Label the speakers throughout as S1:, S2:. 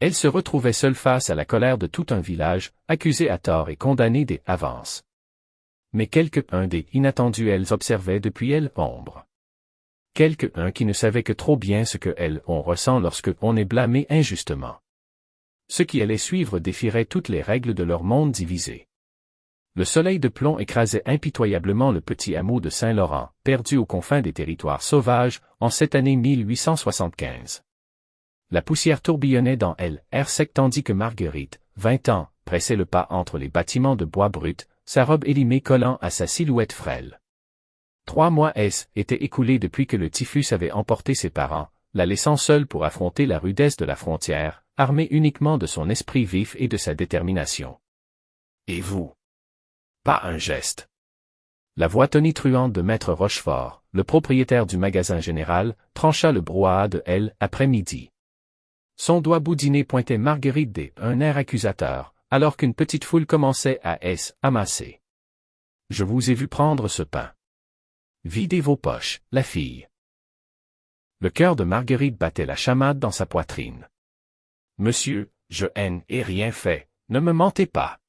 S1: Elle se retrouvait seule face à la colère de tout un village, accusé à tort et condamné des avances. Mais quelques-uns des inattendus elles observaient depuis elle ombre. Quelques-uns qui ne savaient que trop bien ce que elle on ressent lorsque on est blâmé injustement. Ceux qui allaient suivre défieraient toutes les règles de leur monde divisé. Le soleil de plomb écrasait impitoyablement le petit hameau de Saint-Laurent, perdu aux confins des territoires sauvages, en cette année 1875. La poussière tourbillonnait dans elle, air sec tandis que Marguerite, 20 ans, pressait le pas entre les bâtiments de bois brut, sa robe élimée collant à sa silhouette frêle. 3 mois étaient écoulés depuis que le typhus avait emporté ses parents, la laissant seule pour affronter la rudesse de la frontière, armée uniquement de son esprit vif et de sa détermination. Et vous? Pas un geste. La voix tonitruante de Maître Rochefort, le propriétaire du magasin général, trancha le brouhaha de elle après-midi. Son doigt boudiné pointait Marguerite d'un air accusateur, alors qu'une petite foule commençait à amasser. Je vous ai vu prendre ce pain. Videz vos poches, la fille. Le cœur de Marguerite battait la chamade dans sa poitrine. Monsieur, je n'ai rien fait, ne me mentez pas.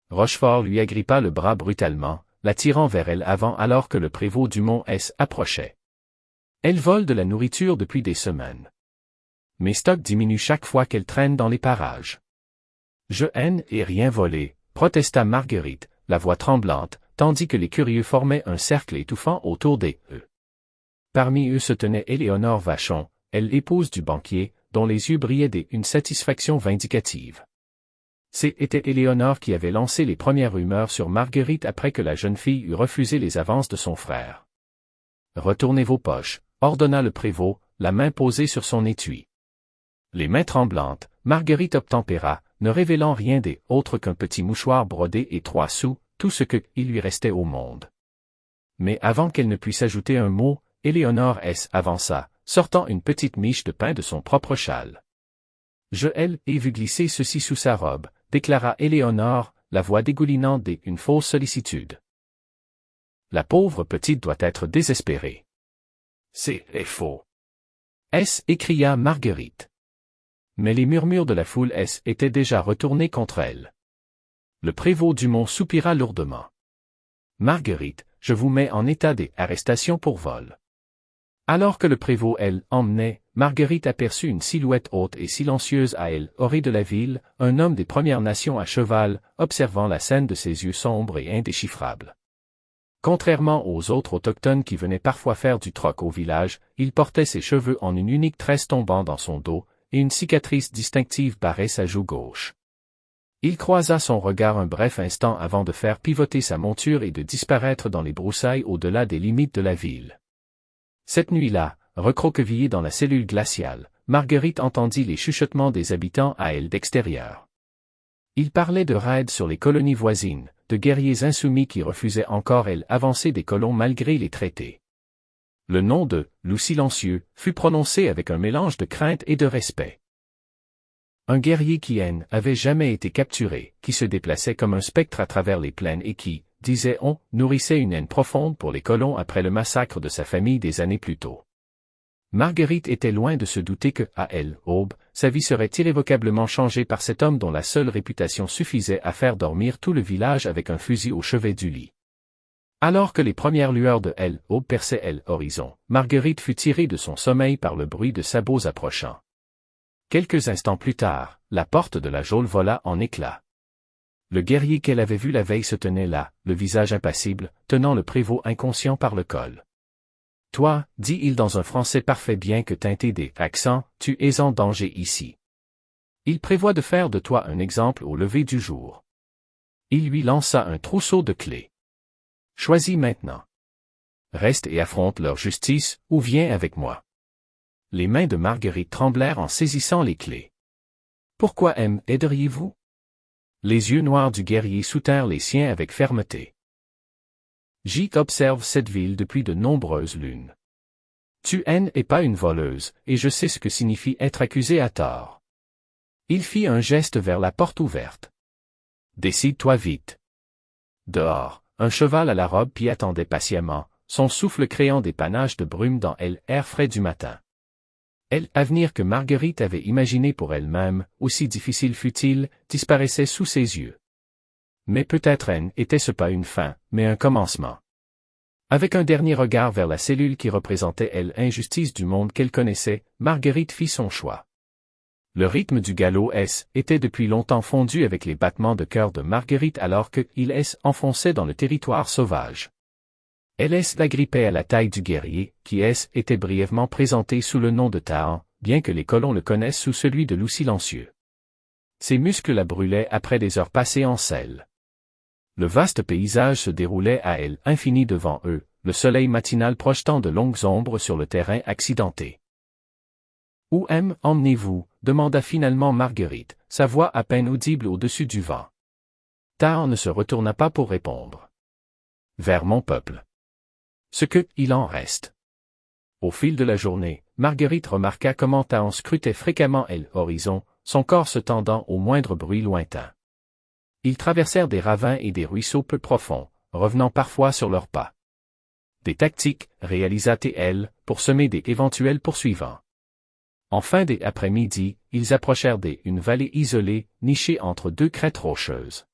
S1: Rochefort lui agrippa le bras brutalement, l'attirant vers elle alors que le prévôt du Mont approchait. Elle vole de la nourriture depuis des semaines. Mes stocks diminuent chaque fois qu'elle traîne dans les parages. Je n'ai rien volé, protesta Marguerite, la voix tremblante, tandis que les curieux formaient un cercle étouffant autour d'eux. Parmi eux se tenait Éléonore Vachon, elle l'épouse du banquier, dont les yeux brillaient d'une satisfaction vindicative. C'était Éléonore qui avait lancé les premières rumeurs sur Marguerite après que la jeune fille eut refusé les avances de son frère. Retournez vos poches, ordonna le prévôt, la main posée sur son étui. Les mains tremblantes, Marguerite obtempéra, ne révélant rien autre qu'un petit mouchoir brodé et 3 sous, tout ce qu'il lui restait au monde. Mais avant qu'elle ne puisse ajouter un mot, Éléonore avança, sortant une petite miche de pain de son propre châle. Je ai vu glisser ceci sous sa robe, déclara Éléonore, la voix dégoulinant d'une fausse sollicitude. La pauvre petite doit être désespérée. C'est faux. S'écria Marguerite. Mais les murmures de la foule étaient déjà retournés contre elle. Le prévôt Dumont soupira lourdement. Marguerite, je vous mets en état d'arrestation pour vol. Alors que le prévôt emmenait, Marguerite aperçut une silhouette haute et silencieuse à l'orée de la ville, un homme des Premières Nations à cheval, observant la scène de ses yeux sombres et indéchiffrables. Contrairement aux autres autochtones qui venaient parfois faire du troc au village, il portait ses cheveux en une unique tresse tombant dans son dos, et une cicatrice distinctive barrait sa joue gauche. Il croisa son regard un bref instant avant de faire pivoter sa monture et de disparaître dans les broussailles au-delà des limites de la ville. Cette nuit-là, recroquevillée dans la cellule glaciale, Marguerite entendit les chuchotements des habitants à elle d'extérieur. Ils parlaient de raids sur les colonies voisines, de guerriers insoumis qui refusaient encore avancer des colons malgré les traités. Le nom de « loup silencieux » fut prononcé avec un mélange de crainte et de respect. Un guerrier qui avait jamais été capturé, qui se déplaçait comme un spectre à travers les plaines et qui, disait-on, nourrissait une haine profonde pour les colons après le massacre de sa famille des années plus tôt. Marguerite était loin de se douter que, à l'aube, sa vie serait irrévocablement changée par cet homme dont la seule réputation suffisait à faire dormir tout le village avec un fusil au chevet du lit. Alors que les premières lueurs de l'aube perçaient l'horizon, Marguerite fut tirée de son sommeil par le bruit de sabots approchant. Quelques instants plus tard, la porte de la geôle vola en éclats. Le guerrier qu'elle avait vu la veille se tenait là, le visage impassible, tenant le prévôt inconscient par le col. « Toi, dit-il dans un français parfait bien que teinté d'accents, tu es en danger ici. Il prévoit de faire de toi un exemple au lever du jour. » Il lui lança un trousseau de clés. « Choisis maintenant. Reste et affronte leur justice, ou viens avec moi. » Les mains de Marguerite tremblèrent en saisissant les clés. « Pourquoi aideriez-vous » Les yeux noirs du guerrier soutinrent les siens avec fermeté. « J'y observe cette ville depuis de nombreuses lunes. Tu n'es pas une voleuse, et je sais ce que signifie être accusé à tort. » Il fit un geste vers la porte ouverte. « Décide-toi vite. » Dehors, un cheval à la robe pie attendait patiemment, son souffle créant des panaches de brume dans l'air frais du matin. L'avenir que Marguerite avait imaginé pour elle-même, aussi difficile fut-il, disparaissait sous ses yeux. Mais peut-être était-ce pas une fin, mais un commencement. Avec un dernier regard vers la cellule qui représentait l'injustice du monde qu'elle connaissait, Marguerite fit son choix. Le rythme du galop était depuis longtemps fondu avec les battements de cœur de Marguerite alors que il enfonçait dans le territoire sauvage. Elle l'agrippait à la taille du guerrier, qui était brièvement présenté sous le nom de Tahan, bien que les colons le connaissent sous celui de loup silencieux. Ses muscles la brûlaient après des heures passées en selle. Le vaste paysage se déroulait à infini devant eux, le soleil matinal projetant de longues ombres sur le terrain accidenté. « Où emmenez-vous » demanda finalement Marguerite, sa voix à peine audible au-dessus du vent. Tahan ne se retourna pas pour répondre. « Vers mon peuple. Ce que il en reste. » Au fil de la journée, Marguerite remarqua comment Tahan scrutait fréquemment l'horizon, son corps se tendant au moindre bruit lointain. Ils traversèrent des ravins et des ruisseaux peu profonds, revenant parfois sur leurs pas. Des tactiques, réalisa-t-elle, pour semer des éventuels poursuivants. En fin d'après-midi, ils approchèrent une vallée isolée, nichée entre deux crêtes rocheuses.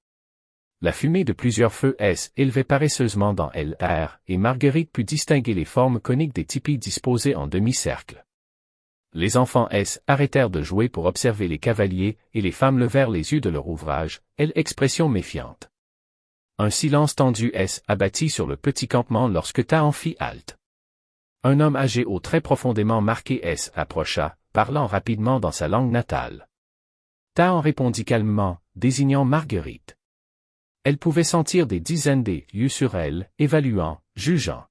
S1: La fumée de plusieurs feux élevait paresseusement dans l'air, et Marguerite put distinguer les formes coniques des tipis disposés en demi-cercle. Les enfants arrêtèrent de jouer pour observer les cavaliers, et les femmes levèrent les yeux de leur ouvrage, expression méfiante. Un silence tendu abattit sur le petit campement lorsque Tahan fit halte. Un homme âgé aux traits profondément marqués approcha, parlant rapidement dans sa langue natale. Tahan répondit calmement, désignant Marguerite. Elle pouvait sentir des dizaines d'yeux sur elle, évaluant, jugeant.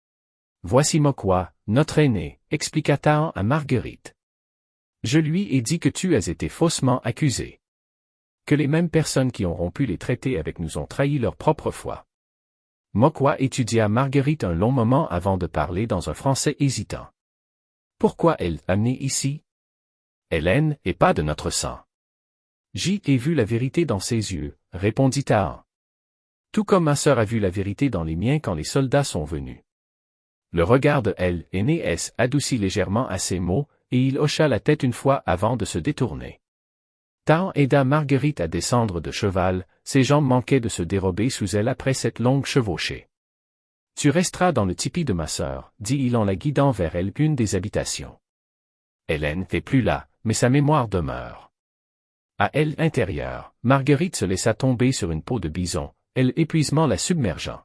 S1: « Voici Mokwa, notre aîné, » expliqua Tahan à Marguerite. « Je lui ai dit que tu as été faussement accusé. Que les mêmes personnes qui ont rompu les traités avec nous ont trahi leur propre foi. » Mokwa étudia Marguerite un long moment avant de parler dans un français hésitant. « Pourquoi amenée ici? Hélène est pas de notre sang. » « J'ai vu la vérité dans ses yeux, » répondit Tahan. « Tout comme ma sœur a vu la vérité dans les miens quand les soldats sont venus. » Le regard de l'aîné adoucit légèrement à ces mots, et il hocha la tête une fois avant de se détourner. Tahan aida Marguerite à descendre de cheval, ses jambes manquaient de se dérober sous elle après cette longue chevauchée. « Tu resteras dans le tipi de ma sœur, » dit-il en la guidant vers une des habitations. Hélène n'est plus là, mais sa mémoire demeure. À l'intérieur, Marguerite se laissa tomber sur une peau de bison, l'épuisement la submergeant.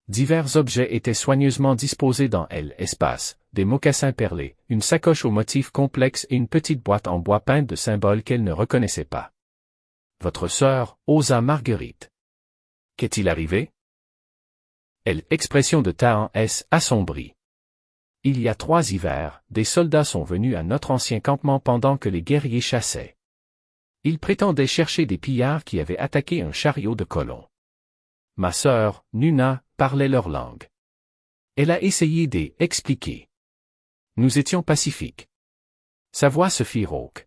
S1: Divers objets étaient soigneusement disposés dans l'espace, des mocassins perlés, une sacoche aux motifs complexes et une petite boîte en bois peinte de symboles qu'elle ne reconnaissait pas. « Votre sœur » osa Marguerite. « Qu'est-il arrivé? » L'expression de Tahan assombrie. « Il y a 3 hivers, des soldats sont venus à notre ancien campement pendant que les guerriers chassaient. Ils prétendaient chercher des pillards qui avaient attaqué un chariot de colons. Ma sœur, Nuna, parlait leur langue. Elle a essayé d'expliquer. Nous étions pacifiques. Sa voix se fit rauque.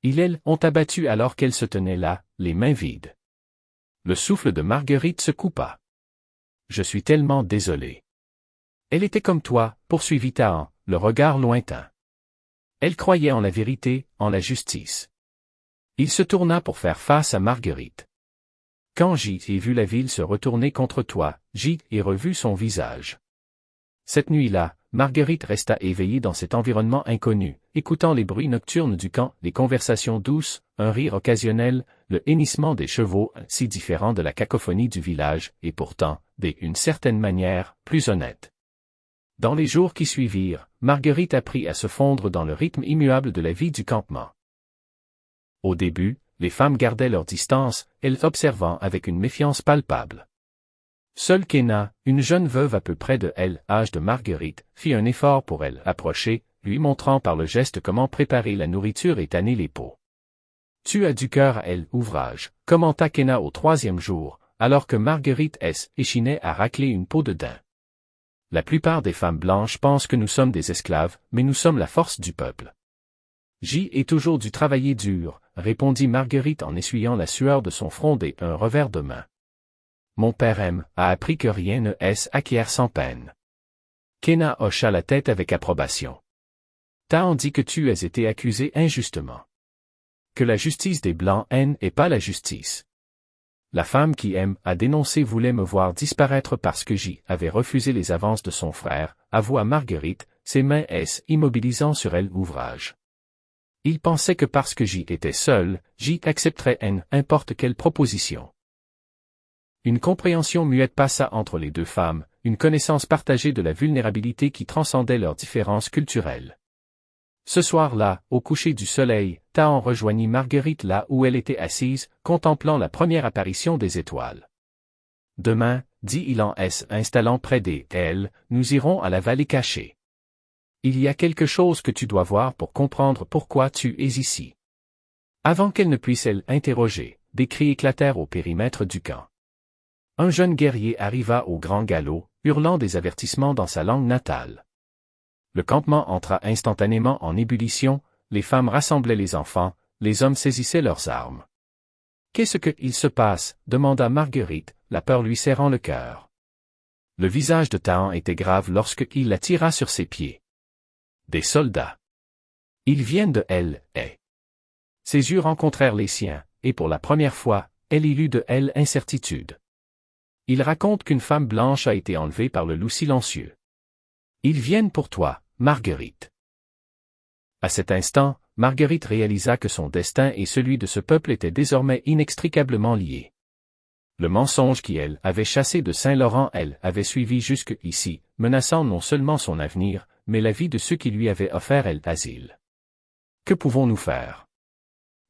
S1: Ils ont abattu alors qu'elle se tenait là, les mains vides. Le souffle de Marguerite se coupa. Je suis tellement désolé. Elle était comme toi, poursuivit Tahan, le regard lointain. Elle croyait en la vérité, en la justice. Il se tourna pour faire face à Marguerite. Quand j'ai vu la ville se retourner contre toi, j'ai revu son visage. Cette nuit-là, Marguerite resta éveillée dans cet environnement inconnu, écoutant les bruits nocturnes du camp, les conversations douces, un rire occasionnel, le hennissement des chevaux, si différent de la cacophonie du village, et pourtant, d'une certaine manière, plus honnête. Dans les jours qui suivirent, Marguerite apprit à se fondre dans le rythme immuable de la vie du campement. Au début, les femmes gardaient leur distance, elles observant avec une méfiance palpable. Seule Kéna, une jeune veuve à peu près de l'âge de Marguerite, fit un effort pour approcher, lui montrant par le geste comment préparer la nourriture et tanner les peaux. « Tu as du cœur à ouvrage, » commenta Kéna au 3e jour, alors que Marguerite échinait à racler une peau de daim. La plupart des femmes blanches pensent que nous sommes des esclaves, mais nous sommes la force du peuple. J'y ai toujours dû travailler dur, répondit Marguerite en essuyant la sueur de son front d'un revers de main. Mon père a appris que rien ne s'acquiert sans peine. Kéna hocha la tête avec approbation. Tahan dit que tu as été accusé injustement. Que la justice des Blancs n'est pas la justice. La femme qui aime a dénoncé voulait me voir disparaître parce que J avait refusé les avances de son frère, avoua Marguerite, ses mains immobilisant sur elle l'ouvrage. Il pensait que parce que J était seul, J accepterait n'importe quelle proposition. Une compréhension muette passa entre les deux femmes, une connaissance partagée de la vulnérabilité qui transcendait leurs différences culturelles. Ce soir-là, au coucher du soleil, Tahan rejoignit Marguerite là où elle était assise, contemplant la première apparition des étoiles. Demain, dit-il en installant près d'elle, nous irons à la vallée cachée. Il y a quelque chose que tu dois voir pour comprendre pourquoi tu es ici. Avant qu'elle ne puisse interroger, des cris éclatèrent au périmètre du camp. Un jeune guerrier arriva au grand galop, hurlant des avertissements dans sa langue natale. Le campement entra instantanément en ébullition, les femmes rassemblaient les enfants, les hommes saisissaient leurs armes. « Qu'est-ce qu'il se passe » demanda Marguerite, la peur lui serrant le cœur. Le visage de Tahan était grave lorsqu'il la tira sur ses pieds. Des soldats. Ils viennent de elle. Ses yeux rencontrèrent les siens, et pour la première fois, elle y lut de elle incertitude. Il raconte qu'une femme blanche a été enlevée par le loup silencieux. Ils viennent pour toi, Marguerite. À cet instant, Marguerite réalisa que son destin et celui de ce peuple étaient désormais inextricablement liés. Le mensonge qui elle avait chassé de Saint-Laurent elle avait suivi jusque ici, menaçant non seulement son avenir, mais la vie de ceux qui lui avaient offert asile. Que pouvons-nous faire?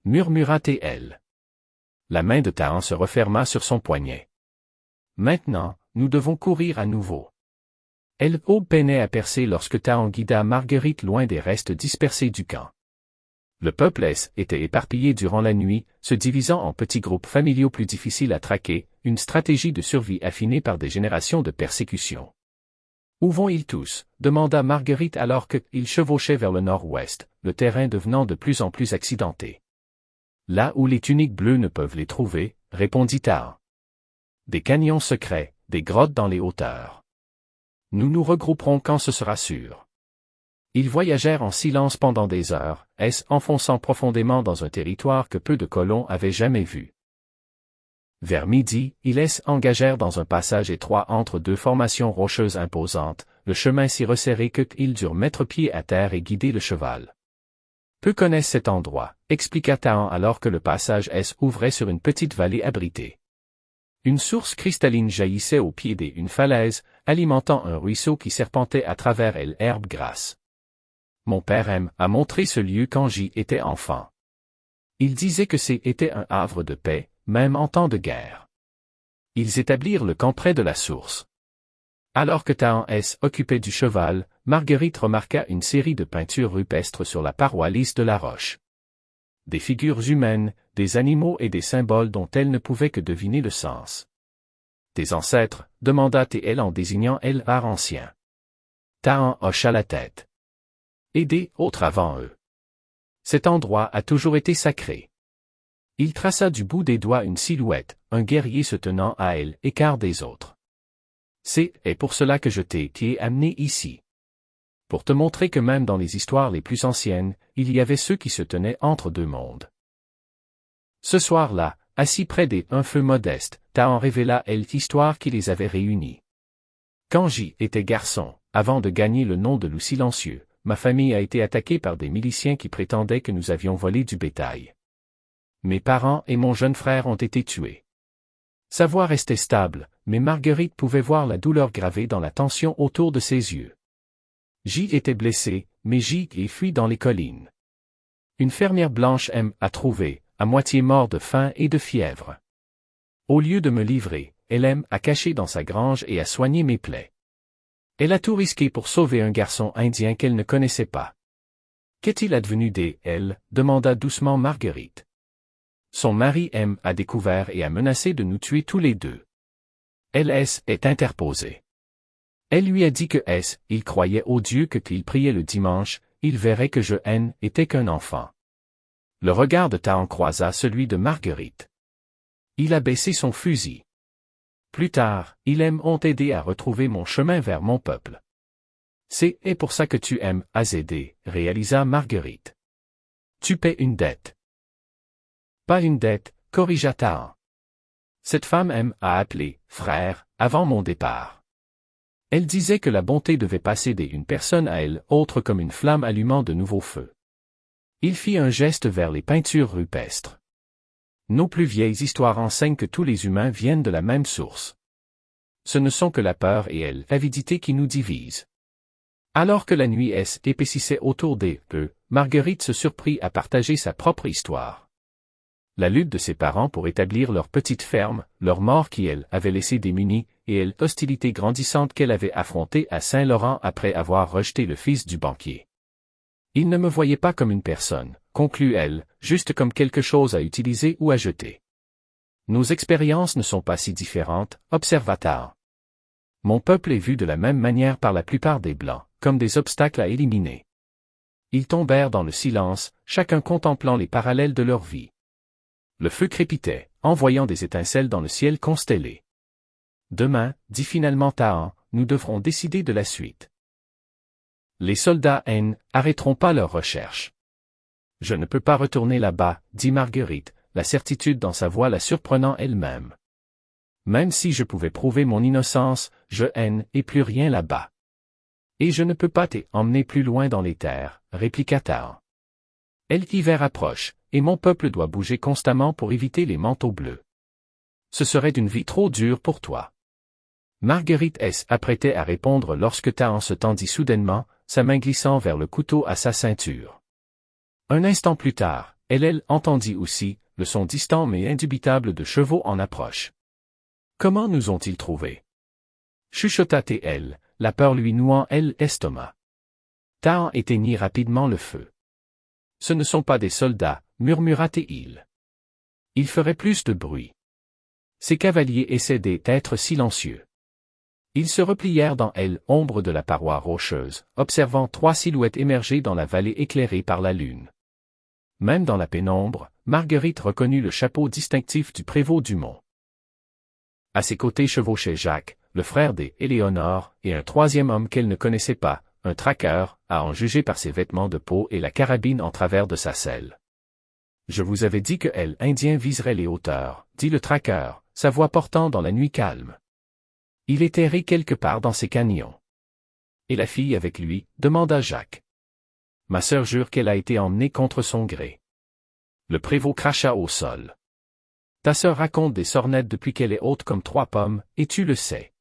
S1: Murmura elle. La main de Tahan se referma sur son poignet. Maintenant, nous devons courir à nouveau. Elle peinait à percer lorsque Tahan guida Marguerite loin des restes dispersés du camp. Le peuple était éparpillé durant la nuit, se divisant en petits groupes familiaux plus difficiles à traquer, une stratégie de survie affinée par des générations de persécution. Où vont-ils tous? Demanda Marguerite alors qu'ils chevauchaient vers le nord-ouest, le terrain devenant de plus en plus accidenté. Là où les tuniques bleues ne peuvent les trouver, répondit Tahan. Des canyons secrets, des grottes dans les hauteurs. Nous nous regrouperons quand ce sera sûr. Ils voyagèrent en silence pendant des heures, enfonçant profondément dans un territoire que peu de colons avaient jamais vu. Vers midi, ils engagèrent dans un passage étroit entre deux formations rocheuses imposantes, le chemin si resserré qu'ils durent mettre pied à terre et guider le cheval. Peu connaissent cet endroit, expliqua Tahan alors que le passage ouvrait sur une petite vallée abritée. Une source cristalline jaillissait au pied d'une falaise, alimentant un ruisseau qui serpentait à travers l'herbe grasse. Mon père a montré ce lieu quand j'y étais enfant. Il disait que c'était un havre de paix, même en temps de guerre. Ils établirent le camp près de la source. Alors que Tahan occupait du cheval, Marguerite remarqua une série de peintures rupestres sur la paroi lisse de la roche. Des figures humaines, des animaux et des symboles dont elle ne pouvait que deviner le sens. Tes ancêtres, demanda-t-elle en désignant l'art ancien. Tahan hocha la tête. Et des autres avant eux. Cet endroit a toujours été sacré. Il traça du bout des doigts une silhouette, un guerrier se tenant à elle, écart des autres. C'est pour cela que je t'ai amené ici. Pour te montrer que même dans les histoires les plus anciennes, il y avait ceux qui se tenaient entre deux mondes. Ce soir-là, assis près d'un feu modeste, Tahan révéla l'histoire qui les avait réunis. Quand j'y étais garçon, avant de gagner le nom de loup silencieux, ma famille a été attaquée par des miliciens qui prétendaient que nous avions volé du bétail. Mes parents et mon jeune frère ont été tués. Sa voix restait stable, mais Marguerite pouvait voir la douleur gravée dans la tension autour de ses yeux. J était blessé, mais J fui dans les collines. Une fermière blanche a trouvé, à moitié mort de faim et de fièvre. Au lieu de me livrer, elle a caché dans sa grange et a soigné mes plaies. Elle a tout risqué pour sauver un garçon indien qu'elle ne connaissait pas. Qu'est-il advenu d'elle? Demanda doucement Marguerite. Son mari a découvert et a menacé de nous tuer tous les deux. Elle est interposée. Elle lui a dit que il croyait au Dieu qu'il priait le dimanche, il verrait que je était qu'un enfant. Le regard de Tahan croisa celui de Marguerite. Il a baissé son fusil. Plus tard, ils m'ont aidé à retrouver mon chemin vers mon peuple. C'est pour ça que tu aimes AZD, réalisa Marguerite. Tu paies une dette. Pas une dette, corrigea Tahan. Cette femme a appelé « frère » avant mon départ. Elle disait que la bonté devait passer d'une personne à elle autre comme une flamme allumant de nouveaux feux. Il fit un geste vers les peintures rupestres. Nos plus vieilles histoires enseignent que tous les humains viennent de la même source. Ce ne sont que la peur et l'avidité qui nous divisent. Alors que la nuit épaississait autour d'eux, Marguerite se surprit à partager sa propre histoire. La lutte de ses parents pour établir leur petite ferme, leur mort qui avait laissé démunie, et l'hostilité grandissante qu'elle avait affrontée à Saint-Laurent après avoir rejeté le fils du banquier. Il ne me voyait pas comme une personne, conclut-elle, juste comme quelque chose à utiliser ou à jeter. Nos expériences ne sont pas si différentes, observa Tahan. Mon peuple est vu de la même manière par la plupart des Blancs, comme des obstacles à éliminer. Ils tombèrent dans le silence, chacun contemplant les parallèles de leur vie. Le feu crépitait, envoyant des étincelles dans le ciel constellé. Demain, dit finalement Tahan, nous devrons décider de la suite. Les soldats arrêteront pas leurs recherches. Je ne peux pas retourner là-bas, dit Marguerite, la certitude dans sa voix la surprenant elle-même. Même si je pouvais prouver mon innocence, je et plus rien là-bas. Et je ne peux pas t'emmener plus loin dans les terres, répliqua Tahan. L'hiver approche, et mon peuple doit bouger constamment pour éviter les manteaux bleus. Ce serait une vie trop dure pour toi. Marguerite apprêtait à répondre lorsque Tahan se tendit soudainement, sa main glissant vers le couteau à sa ceinture. Un instant plus tard, elle entendit aussi, le son distant mais indubitable de chevaux en approche. Comment nous ont-ils trouvés? Chuchota-t-elle, la peur lui nouant l'estomac. Tahan éteignit rapidement le feu. Ce ne sont pas des soldats, murmura-t-il. Ils feraient plus de bruit. Ces cavaliers essaient d'être silencieux. Ils se replièrent dans l'ombre de la paroi rocheuse, observant 3 silhouettes émerger dans la vallée éclairée par la lune. Même dans la pénombre, Marguerite reconnut le chapeau distinctif du prévôt du Mont. À ses côtés chevauchait Jacques, le frère d'Éléonore, et un troisième homme qu'elle ne connaissait pas, un traqueur, à en juger par ses vêtements de peau et la carabine en travers de sa selle. Je vous avais dit que l'Indien viserait les hauteurs, dit le traqueur, sa voix portant dans la nuit calme. Il est erré quelque part dans ces canyons. Et la fille avec lui, demanda Jacques. Ma sœur jure qu'elle a été emmenée contre son gré. Le prévôt cracha au sol. Ta sœur raconte des sornettes depuis qu'elle est haute comme 3 pommes, et tu le sais.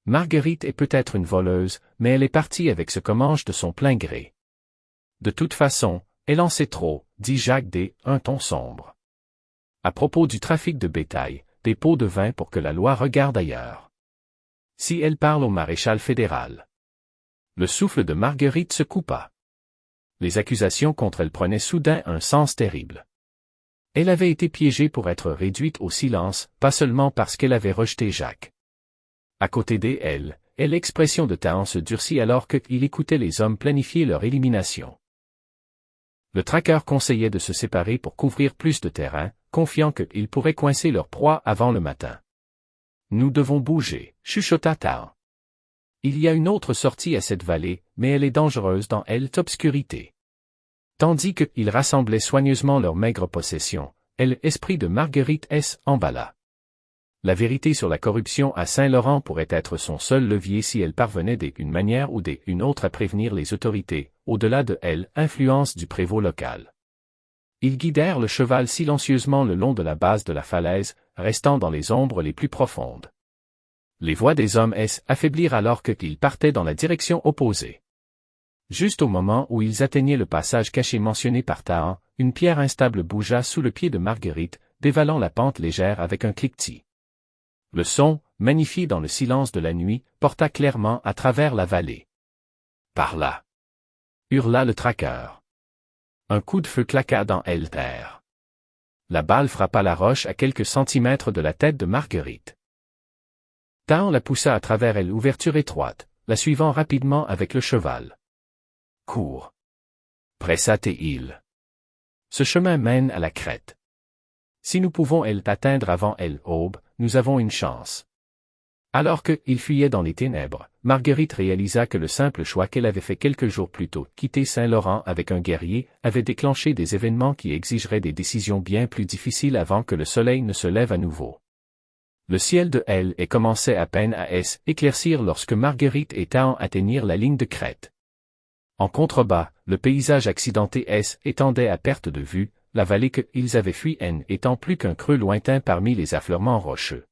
S1: Marguerite est peut-être une voleuse, mais elle est partie avec ce qu'on mange de son plein gré. De toute façon, elle en sait trop, dit Jacques d'un ton sombre. À propos du trafic de bétail, des pots de vin pour que la loi regarde ailleurs. Si elle parle au maréchal fédéral. Le souffle de Marguerite se coupa. Les accusations contre elle prenaient soudain un sens terrible. Elle avait été piégée pour être réduite au silence, pas seulement parce qu'elle avait rejeté Jacques. À côté d'elle, l'expression de Tahan se durcit alors qu'il écoutait les hommes planifier leur élimination. Le traqueur conseillait de se séparer pour couvrir plus de terrain, confiant qu'ils pourraient coincer leur proie avant le matin. Nous devons bouger, chuchota Tahan. Il y a une autre sortie à cette vallée, mais elle est dangereuse dans l'obscurité. Tandis qu'ils rassemblaient soigneusement leurs maigres possessions, l'esprit de Marguerite emballa. La vérité sur la corruption à Saint-Laurent pourrait être son seul levier si elle parvenait d'une manière ou d'une autre à prévenir les autorités, au-delà de l'influence du prévôt local. Ils guidèrent le cheval silencieusement le long de la base de la falaise, restant dans les ombres les plus profondes. Les voix des hommes affaiblirent alors qu'ils partaient dans la direction opposée. Juste au moment où ils atteignaient le passage caché mentionné par Tahan, une pierre instable bougea sous le pied de Marguerite, dévalant la pente légère avec un cliquetis. Le son, magnifié dans le silence de la nuit, porta clairement à travers la vallée. Par là! Hurla le traqueur. Un coup de feu claqua dans terre. La balle frappa la roche à quelques centimètres de la tête de Marguerite. Tahan la poussa à travers l'ouverture étroite, la suivant rapidement avec le cheval. Cours! Pressa-t-il. Ce chemin mène à la crête. Si nous pouvons t'atteindre avant l'aube, nous avons une chance. Alors qu'il fuyait dans les ténèbres, Marguerite réalisa que le simple choix qu'elle avait fait quelques jours plus tôt, quitter Saint-Laurent avec un guerrier, avait déclenché des événements qui exigeraient des décisions bien plus difficiles avant que le soleil ne se lève à nouveau. Le ciel de L et commençait à peine à éclaircir lorsque Marguerite et Tahan atteignirent la ligne de crête. En contrebas, le paysage accidenté étendait à perte de vue, la vallée qu'ils avaient fui N étant plus qu'un creux lointain parmi les affleurements rocheux.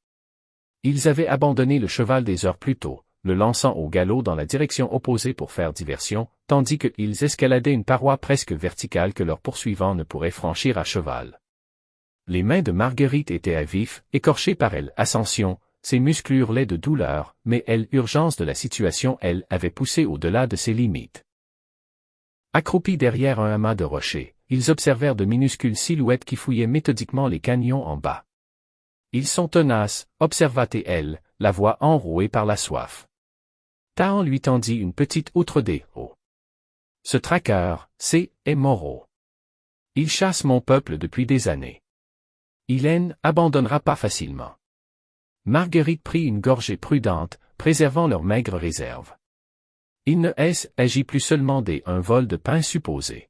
S1: Ils avaient abandonné le cheval des heures plus tôt, le lançant au galop dans la direction opposée pour faire diversion, tandis qu'ils escaladaient une paroi presque verticale que leurs poursuivants ne pourraient franchir à cheval. Les mains de Marguerite étaient à vif, écorchées par l'ascension, ses muscles hurlaient de douleur, mais l'urgence de la situation avait poussé au-delà de ses limites. Accroupis derrière un amas de rochers, ils observèrent de minuscules silhouettes qui fouillaient méthodiquement les canyons en bas. Ils sont tenaces, observa-t-elle, la voix enrouée par la soif. Tahan lui tendit une petite outre des hauts. Ce traqueur, est Moreau. Il chasse mon peuple depuis des années. Il abandonnera pas facilement. Marguerite prit une gorgée prudente, préservant leur maigre réserve. Il ne agit plus seulement un vol de pain supposé.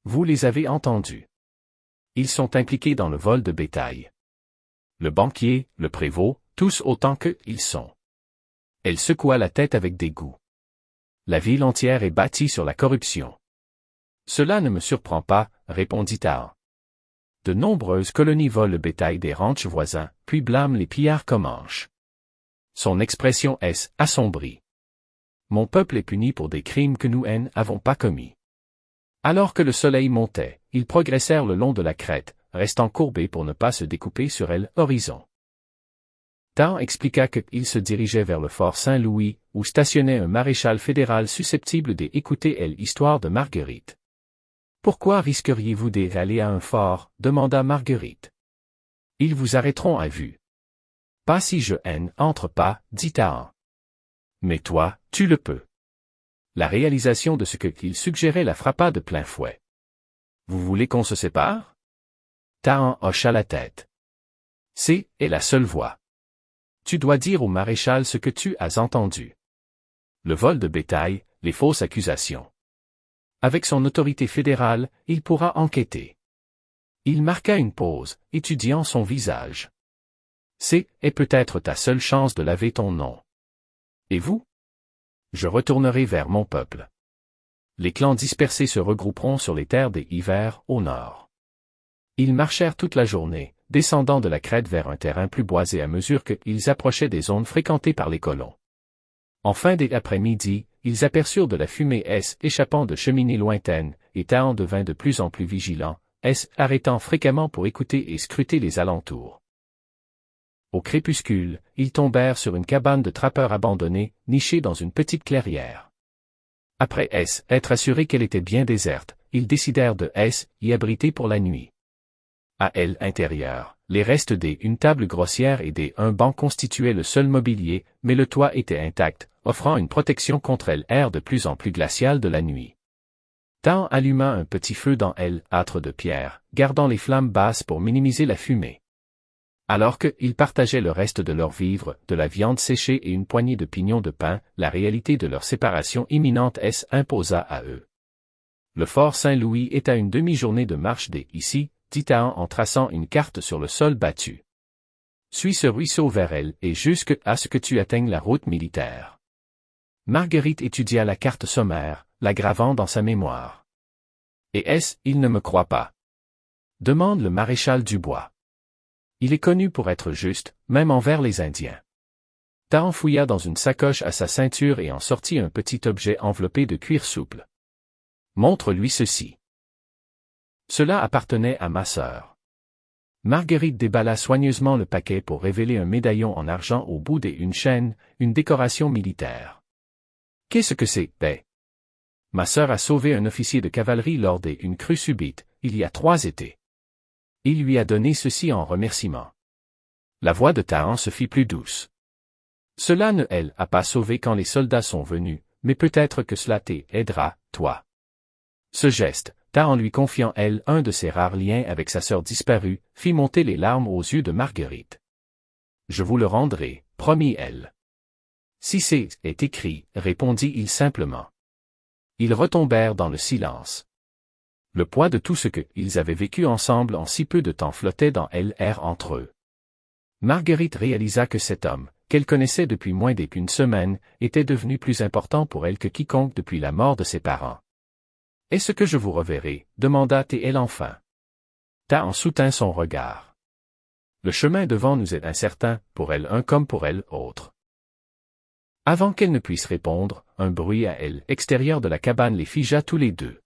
S1: Vous les avez entendus. Ils sont impliqués dans le vol de bétail. Le banquier, le prévôt, tous autant qu'ils sont. Elle secoua la tête avec dégoût. La ville entière est bâtie sur la corruption. Cela ne me surprend pas, répondit Tahan. De nombreuses colonies volent le bétail des ranchs voisins, puis blâment les pillards Comanches. Son expression assombrie. Mon peuple est puni pour des crimes que nous n'avons pas commis. Alors que le soleil montait, ils progressèrent le long de la crête, restant courbés pour ne pas se découper sur l'horizon. Tahan expliqua qu'ils se dirigeaient vers le fort Saint-Louis, où stationnait un maréchal fédéral susceptible d'écouter l'histoire de Marguerite. Pourquoi risqueriez-vous d'aller à un fort, demanda Marguerite. Ils vous arrêteront à vue. Pas si je entre pas, dit Tahan. Mais toi, tu le peux. La réalisation de ce qu'il suggérait la frappa de plein fouet. Vous voulez qu'on se sépare? Tahan hocha la tête. C'est la seule voie. Tu dois dire au maréchal ce que tu as entendu. Le vol de bétail, les fausses accusations. Avec son autorité fédérale, il pourra enquêter. Il marqua une pause, étudiant son visage. Est peut-être ta seule chance de laver ton nom. Et vous? Je retournerai vers mon peuple. Les clans dispersés se regrouperont sur les terres des Hivers, au nord. Ils marchèrent toute la journée, descendant de la crête vers un terrain plus boisé à mesure qu'ils approchaient des zones fréquentées par les colons. En fin d'après-midi, ils aperçurent de la fumée échappant de cheminées lointaines, et Tahan devint de plus en plus vigilant, arrêtant fréquemment pour écouter et scruter les alentours. Au crépuscule, ils tombèrent sur une cabane de trappeurs abandonnée, nichée dans une petite clairière. Après être assurés qu'elle était bien déserte, ils décidèrent de y abriter pour la nuit. À l'intérieur, les restes une table grossière et un banc constituaient le seul mobilier, mais le toit était intact, offrant une protection contre l'air de plus en plus glacial de la nuit. Tahan alluma un petit feu dans l'âtre de pierre, gardant les flammes basses pour minimiser la fumée. Alors qu'ils partageaient le reste de leurs vivres, de la viande séchée et une poignée de pignons de pain, la réalité de leur séparation imminente imposa à eux. Le fort Saint-Louis est à une demi-journée de marche ici, dit Tahan en traçant une carte sur le sol battu. Suis ce ruisseau vers elle et jusqu'à ce que tu atteignes la route militaire. Marguerite étudia la carte sommaire, la gravant dans sa mémoire. Et il ne me croit pas? Demande le maréchal Dubois. Il est connu pour être juste, même envers les Indiens. Tahan fouilla dans une sacoche à sa ceinture et en sortit un petit objet enveloppé de cuir souple. Montre-lui ceci. Cela appartenait à ma sœur. Marguerite déballa soigneusement le paquet pour révéler un médaillon en argent au bout d'une chaîne, une décoration militaire. Qu'est-ce que c'est, Ma sœur a sauvé un officier de cavalerie lors d'une crue subite, il y a 3 étés. Il lui a donné ceci en remerciement. La voix de Tahan se fit plus douce. Cela ne a pas sauvé quand les soldats sont venus, mais peut-être que cela t'aidera, toi. Ce geste, Tahan lui confiant un de ses rares liens avec sa sœur disparue, fit monter les larmes aux yeux de Marguerite. Je vous le rendrai, promit elle. Si c'est est écrit, répondit-il simplement. Ils retombèrent dans le silence. Le poids de tout ce qu'ils avaient vécu ensemble en si peu de temps flottait dans l'air entre eux. Marguerite réalisa que cet homme, qu'elle connaissait depuis moins d'une semaine, était devenu plus important pour elle que quiconque depuis la mort de ses parents. « Est-ce que je vous reverrai ?» demanda-t-elle enfin. Tahan soutint son regard. Le chemin devant nous est incertain, pour elle un comme pour elle autre. Avant qu'elle ne puisse répondre, un bruit à elle, extérieur de la cabane les figea tous les deux.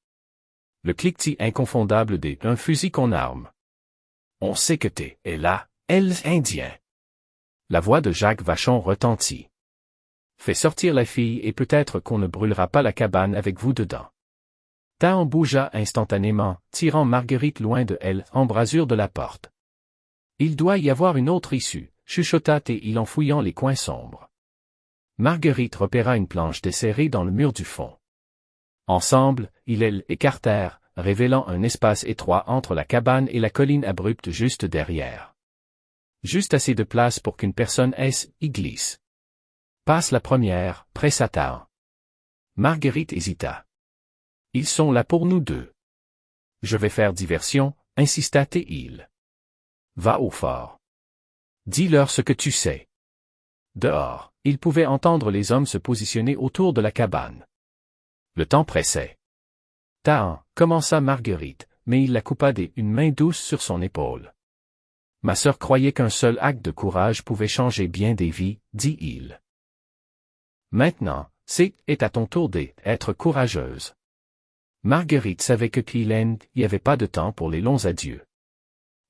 S1: Le cliquetis inconfondable d'un fusil qu'on arme. « On sait que t'es là, elle indien. » La voix de Jacques Vachon retentit. « Fais sortir la fille et peut-être qu'on ne brûlera pas la cabane avec vous dedans. » Tahan bougea instantanément, tirant Marguerite loin de elle, embrasure de la porte. « Il doit y avoir une autre issue, » chuchota-t-il en fouillant les coins sombres. Marguerite repéra une planche desserrée dans le mur du fond. Ensemble, ils écartèrent, révélant un espace étroit entre la cabane et la colline abrupte juste derrière. Juste assez de place pour qu'une personne y glisse. Passe la première, pressa Tahan. Marguerite hésita. Ils sont là pour nous deux. Je vais faire diversion, insista-t-il. Va au fort. Dis-leur ce que tu sais. Dehors, il pouvait entendre les hommes se positionner autour de la cabane. Le temps pressait. Tahan, commença Marguerite, mais il la coupa d'une main douce sur son épaule. Ma sœur croyait qu'un seul acte de courage pouvait changer bien des vies, dit-il. Maintenant, est à ton tour d'être courageuse. Marguerite savait que Hélène n'y avait pas de temps pour les longs adieux.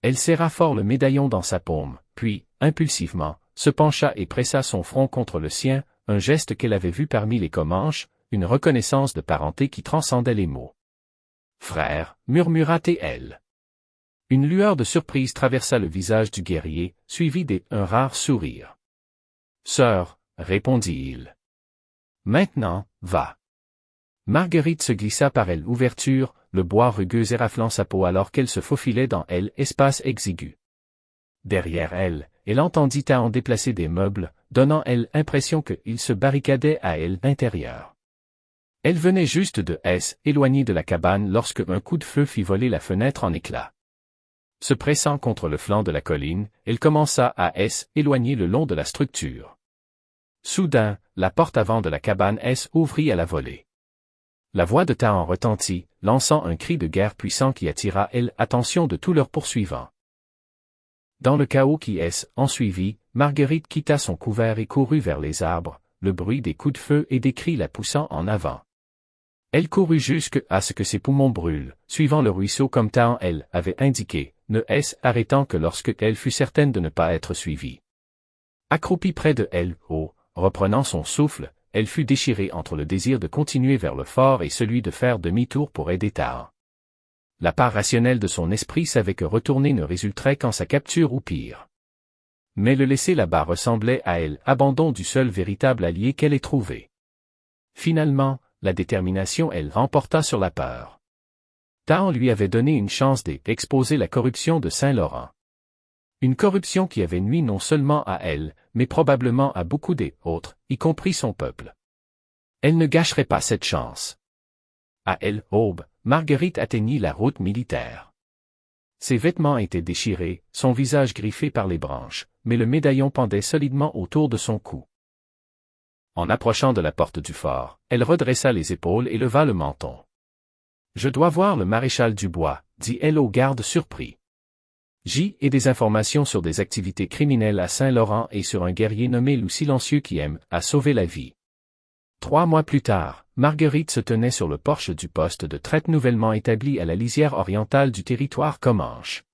S1: Elle serra fort le médaillon dans sa paume, puis, impulsivement, se pencha et pressa son front contre le sien, un geste qu'elle avait vu parmi les Comanches, une reconnaissance de parenté qui transcendait les mots. « Frère » murmura-t-elle. Une lueur de surprise traversa le visage du guerrier, suivi d'un rare sourire. « Sœur » répondit-il. « Maintenant, va. » Marguerite se glissa par l'ouverture, le bois rugueux éraflant sa peau alors qu'elle se faufilait dans l'espace exigu. Derrière elle, elle entendit Tahan déplacer des meubles, donnant l'impression qu'il se barricadait à l'intérieur. Elle venait juste de éloigner de la cabane lorsque un coup de feu fit voler la fenêtre en éclats. Se pressant contre le flanc de la colline, elle commença à éloigner le long de la structure. Soudain, la porte avant de la cabane ouvrit à la volée. La voix de Tahan retentit, lançant un cri de guerre puissant qui attira l'attention de tous leurs poursuivants. Dans le chaos qui ensuivit, Marguerite quitta son couvert et courut vers les arbres, le bruit des coups de feu et des cris la poussant en avant. Elle courut jusqu'à ce que ses poumons brûlent, suivant le ruisseau comme Tahan avait indiqué, ne arrêtant que lorsque elle fut certaine de ne pas être suivie. Accroupie près de elle, reprenant son souffle, elle fut déchirée entre le désir de continuer vers le fort et celui de faire demi-tour pour aider Tahan. La part rationnelle de son esprit savait que retourner ne résulterait qu'en sa capture ou pire. Mais le laisser là-bas ressemblait à l'abandon du seul véritable allié qu'elle ait trouvé. Finalement, la détermination remporta sur la peur. Tahan lui avait donné une chance d'exposer la corruption de Saint-Laurent. Une corruption qui avait nui non seulement à elle, mais probablement à beaucoup d'autres, y compris son peuple. Elle ne gâcherait pas cette chance. À l'aube, Marguerite atteignit la route militaire. Ses vêtements étaient déchirés, son visage griffé par les branches, mais le médaillon pendait solidement autour de son cou. En approchant de la porte du fort, elle redressa les épaules et leva le menton. « Je dois voir le maréchal Dubois », dit-elle au garde surpris. J'ai des informations sur des activités criminelles à Saint-Laurent et sur un guerrier nommé Loup Silencieux qui aime à sauver la vie. 3 mois plus tard, Marguerite se tenait sur le porche du poste de traite nouvellement établi à la lisière orientale du territoire Comanche.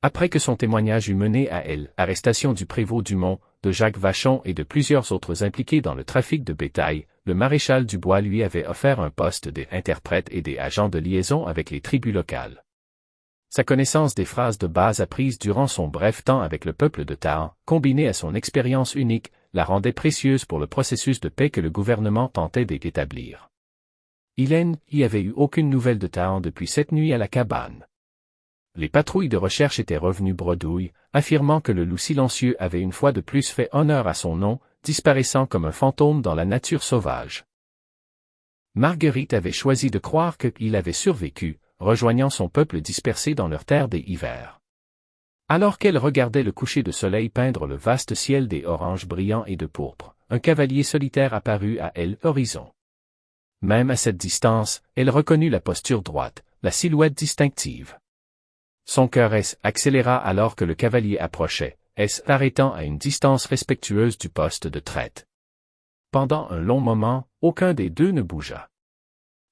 S1: Après que son témoignage eut mené à l'arrestation du prévôt Dumont, de Jacques Vachon et de plusieurs autres impliqués dans le trafic de bétail, le maréchal Dubois lui avait offert un poste d'interprète et d'agent de liaison avec les tribus locales. Sa connaissance des phrases de base apprises durant son bref temps avec le peuple de Tahan, combinée à son expérience unique, la rendait précieuse pour le processus de paix que le gouvernement tentait d'établir. Hélène y avait eu aucune nouvelle de Tahan depuis cette nuit à la cabane. Les patrouilles de recherche étaient revenues bredouilles, affirmant que le loup silencieux avait une fois de plus fait honneur à son nom, disparaissant comme un fantôme dans la nature sauvage. Marguerite avait choisi de croire qu'il avait survécu, rejoignant son peuple dispersé dans leur terre des hivers. Alors qu'elle regardait le coucher de soleil peindre le vaste ciel des oranges brillants et de pourpre, un cavalier solitaire apparut à elle l'horizon. Même à cette distance, elle reconnut la posture droite, la silhouette distinctive. Son cœur accéléra alors que le cavalier approchait, arrêtant à une distance respectueuse du poste de traite. Pendant un long moment, aucun des deux ne bougea.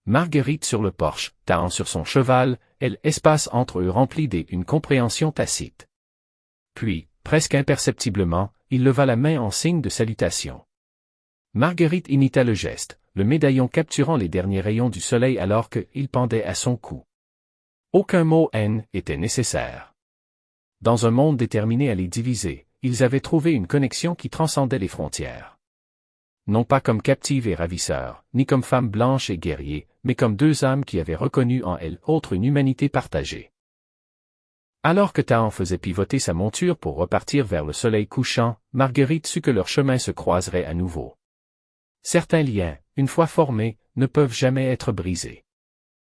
S1: Marguerite sur le porche, taillant sur son cheval, l'espace entre eux remplit d'une compréhension tacite. Puis, presque imperceptiblement, il leva la main en signe de salutation. Marguerite imita le geste, le médaillon capturant les derniers rayons du soleil alors qu'il pendait à son cou. Aucun mot était nécessaire. Dans un monde déterminé à les diviser, ils avaient trouvé une connexion qui transcendait les frontières. Non pas comme captives et ravisseurs, ni comme femmes blanches et guerriers, mais comme deux âmes qui avaient reconnu en elles autre une humanité partagée. Alors que Tahan faisait pivoter sa monture pour repartir vers le soleil couchant, Marguerite sut que leurs chemins se croiseraient à nouveau. Certains liens, une fois formés, ne peuvent jamais être brisés.